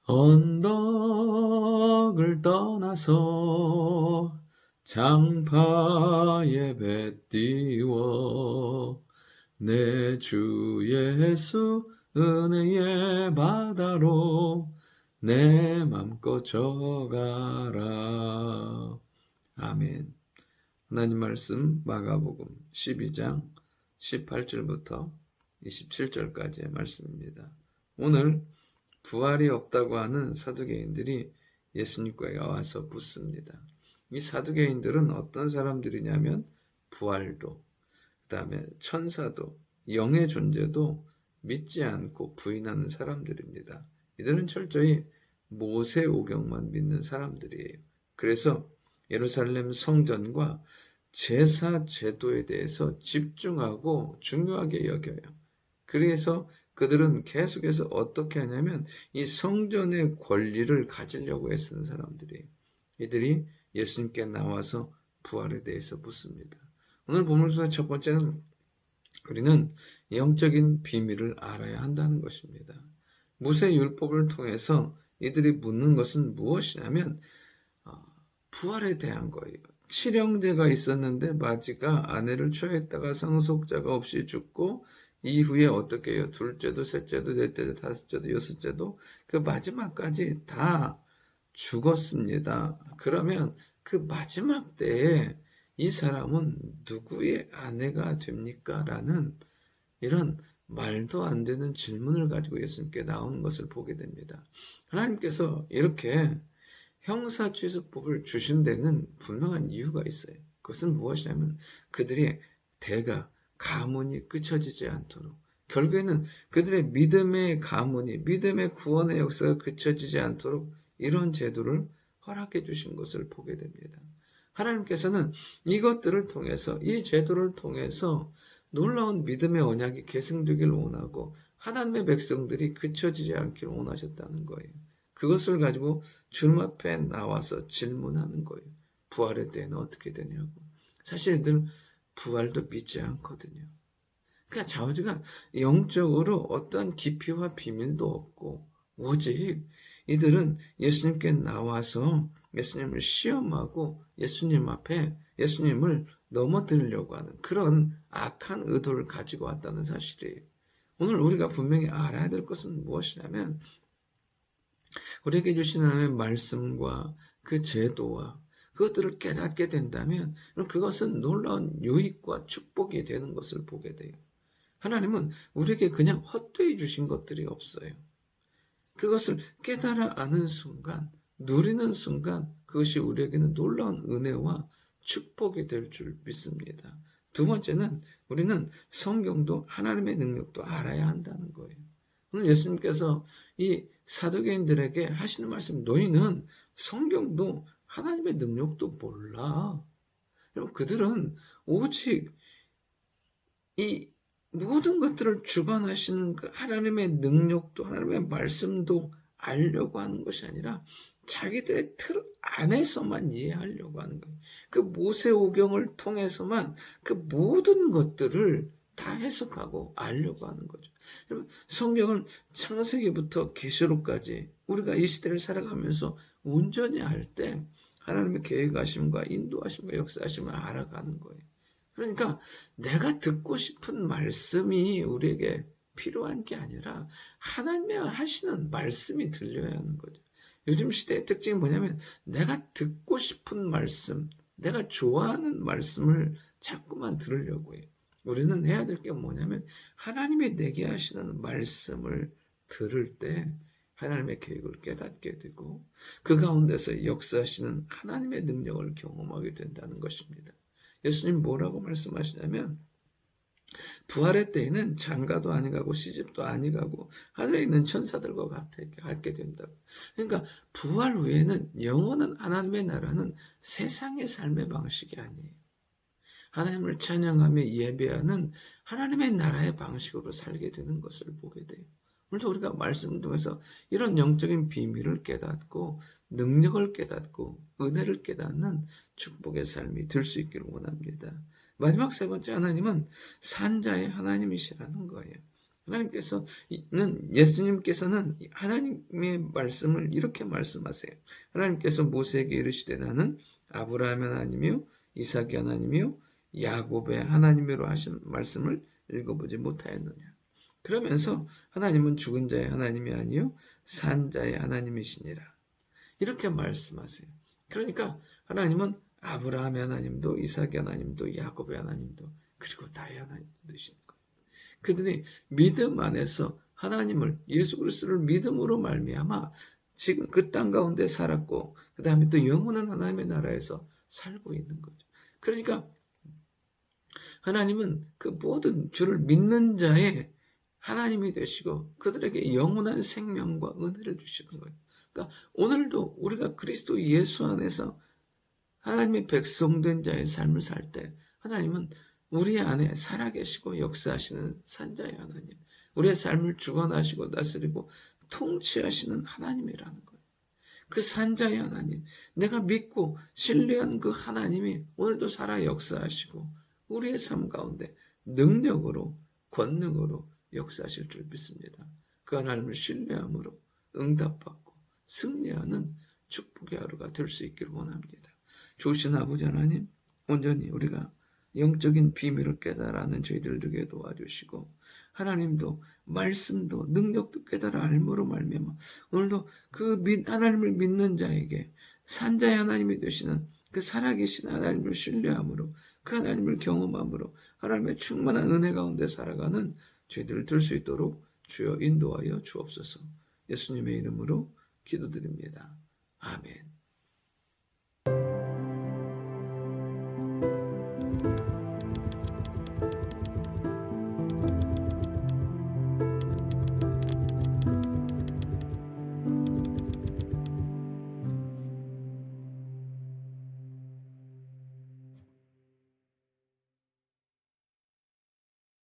언덕을 떠나서 장파에 배 띄워 내 주 예수 은혜의 바다로 내 맘껏 져가라. 아멘. 하나님 말씀 마가복음 12장 18절부터 27절까지의 말씀입니다. 오늘 부활이 없다고 하는 사두개인들이 예수님께 와서 묻습니다. 이 사두개인들은 어떤 사람들이냐면 부활도, 그 다음에 천사도, 영의 존재도 믿지 않고 부인하는 사람들입니다. 이들은 철저히 모세오경만 믿는 사람들이에요. 그래서 예루살렘 성전과 제사 제도에 대해서 집중하고 중요하게 여겨요. 그래서 그들은 계속해서 어떻게 하냐면 이 성전의 권리를 가지려고 애쓰는 사람들이에요. 이들이 예수님께 나와서 부활에 대해서 묻습니다. 오늘 본문에서 첫 번째는 우리는 영적인 비밀을 알아야 한다는 것입니다. 모세 율법을 통해서 이들이 묻는 것은 무엇이냐면 부활에 대한 거예요. 칠형제가 있었는데 마지가 아내를 취했다가 상속자가 없이 죽고 이후에 어떻게 해요? 둘째도, 셋째도, 넷째도, 다섯째도, 여섯째도 그 마지막까지 다 죽었습니다. 그러면 그 마지막 때에 이 사람은 누구의 아내가 됩니까? 라는 이런 말도 안 되는 질문을 가지고 예수님께 나오는 것을 보게 됩니다. 하나님께서 이렇게 형사취수법을 주신 데는 분명한 이유가 있어요. 그것은 무엇이냐면 그들의 대가, 가문이 끊어지지 않도록, 결국에는 그들의 믿음의 가문이, 믿음의 구원의 역사가 끊어지지 않도록 이런 제도를 허락해 주신 것을 보게 됩니다. 하나님께서는 이것들을 통해서, 이 제도를 통해서 놀라운 믿음의 언약이 계승되기를 원하고 하나님의 백성들이 그쳐지지 않기를 원하셨다는 거예요. 그것을 가지고 주님 앞에 나와서 질문하는 거예요. 부활의 때는 어떻게 되냐고. 사실 이들 부활도 믿지 않거든요. 그러니까 좌우지간 영적으로 어떠한 깊이와 비밀도 없고 오직 이들은 예수님께 나와서 예수님을 시험하고 예수님 앞에 예수님을 넘어뜨리려고 하는 그런 악한 의도를 가지고 왔다는 사실이에요. 오늘 우리가 분명히 알아야 될 것은 무엇이냐면 우리에게 주신 하나님의 말씀과 그 제도와 그것들을 깨닫게 된다면 그것은 놀라운 유익과 축복이 되는 것을 보게 돼요. 하나님은 우리에게 그냥 헛되이 주신 것들이 없어요. 그것을 깨달아 아는 순간, 누리는 순간 그것이 우리에게는 놀라운 은혜와 축복이 될 줄 믿습니다. 두 번째는 우리는 성경도 하나님의 능력도 알아야 한다는 거예요. 오늘 예수님께서 이 사두개인들에게 하시는 말씀, 너희는 성경도 하나님의 능력도 몰라. 여러분, 그들은 오직 이 모든 것들을 주관하시는 그 하나님의 능력도 하나님의 말씀도 알려고 하는 것이 아니라 자기들의 틀 안에서만 이해하려고 하는 거예요. 그 모세오경을 통해서만 그 모든 것들을 다 해석하고 알려고 하는 거죠. 여러분, 성경을 창세기부터 계시록까지 우리가 이 시대를 살아가면서 온전히 알 때 하나님의 계획하심과 인도하심과 역사하심을 알아가는 거예요. 그러니까 내가 듣고 싶은 말씀이 우리에게 필요한 게 아니라 하나님이 하시는 말씀이 들려야 하는 거죠. 요즘 시대의 특징이 뭐냐면 내가 듣고 싶은 말씀, 내가 좋아하는 말씀을 자꾸만 들으려고 해요. 우리는 해야 될 게 뭐냐면 하나님이 내게 하시는 말씀을 들을 때 하나님의 계획을 깨닫게 되고 그 가운데서 역사하시는 하나님의 능력을 경험하게 된다는 것입니다. 예수님 뭐라고 말씀하시냐면 부활의 때에는 장가도 아니 가고 시집도 아니 가고 하늘에 있는 천사들과 같게 된다고. 그러니까 부활 후에는 영원한 하나님의 나라는 세상의 삶의 방식이 아니에요. 하나님을 찬양하며 예배하는 하나님의 나라의 방식으로 살게 되는 것을 보게 돼요. 오늘도 우리가 말씀을 통해서 이런 영적인 비밀을 깨닫고 능력을 깨닫고 은혜를 깨닫는 축복의 삶이 될 수 있기를 원합니다. 마지막 세 번째, 하나님은 산자의 하나님이시라는 거예요. 예수님께서는 하나님의 말씀을 이렇게 말씀하세요. 하나님께서 모세에게 이르시되 나는 아브라함의 하나님이요 이삭의 하나님이요 야곱의 하나님이로 하신 말씀을 읽어보지 못하였느냐. 그러면서 하나님은 죽은 자의 하나님이 아니요 산 자의 하나님이시니라. 이렇게 말씀하세요. 그러니까 하나님은 아브라함의 하나님도 이삭의 하나님도 야곱의 하나님도 그리고 다의 하나님도 되시는 거예요. 그들이 믿음 안에서 하나님을 예수 그리스도를 믿음으로 말미암아 지금 그 땅 가운데 살았고 그 다음에 또 영원한 하나님의 나라에서 살고 있는 거죠. 그러니까 하나님은 그 모든 주를 믿는 자의 하나님이 되시고 그들에게 영원한 생명과 은혜를 주시는 거예요. 그러니까 오늘도 우리가 그리스도 예수 안에서 하나님의 백성된 자의 삶을 살 때 하나님은 우리 안에 살아계시고 역사하시는 산자의 하나님, 우리의 삶을 주관하시고 다스리고 통치하시는 하나님이라는 거예요. 그 산자의 하나님, 내가 믿고 신뢰한 그 하나님이 오늘도 살아 역사하시고 우리의 삶 가운데 능력으로 권능으로 역사하실 줄 믿습니다. 그 하나님을 신뢰함으로 응답받고 승리하는 축복의 하루가 될 수 있기를 원합니다. 좋으신 아버지 하나님, 온전히 우리가 영적인 비밀을 깨달아는 저희들을 되게 도와주시고 하나님도 말씀도 능력도 깨달아 알므로 말미암아 오늘도 그 하나님을 믿는 자에게 산자의 하나님이 되시는 그 살아계신 하나님을 신뢰함으로 그 하나님을 경험함으로 하나님의 충만한 은혜 가운데 살아가는 저희들을 들 수 있도록 주여 인도하여 주옵소서. 예수님의 이름으로 기도드립니다. 아멘.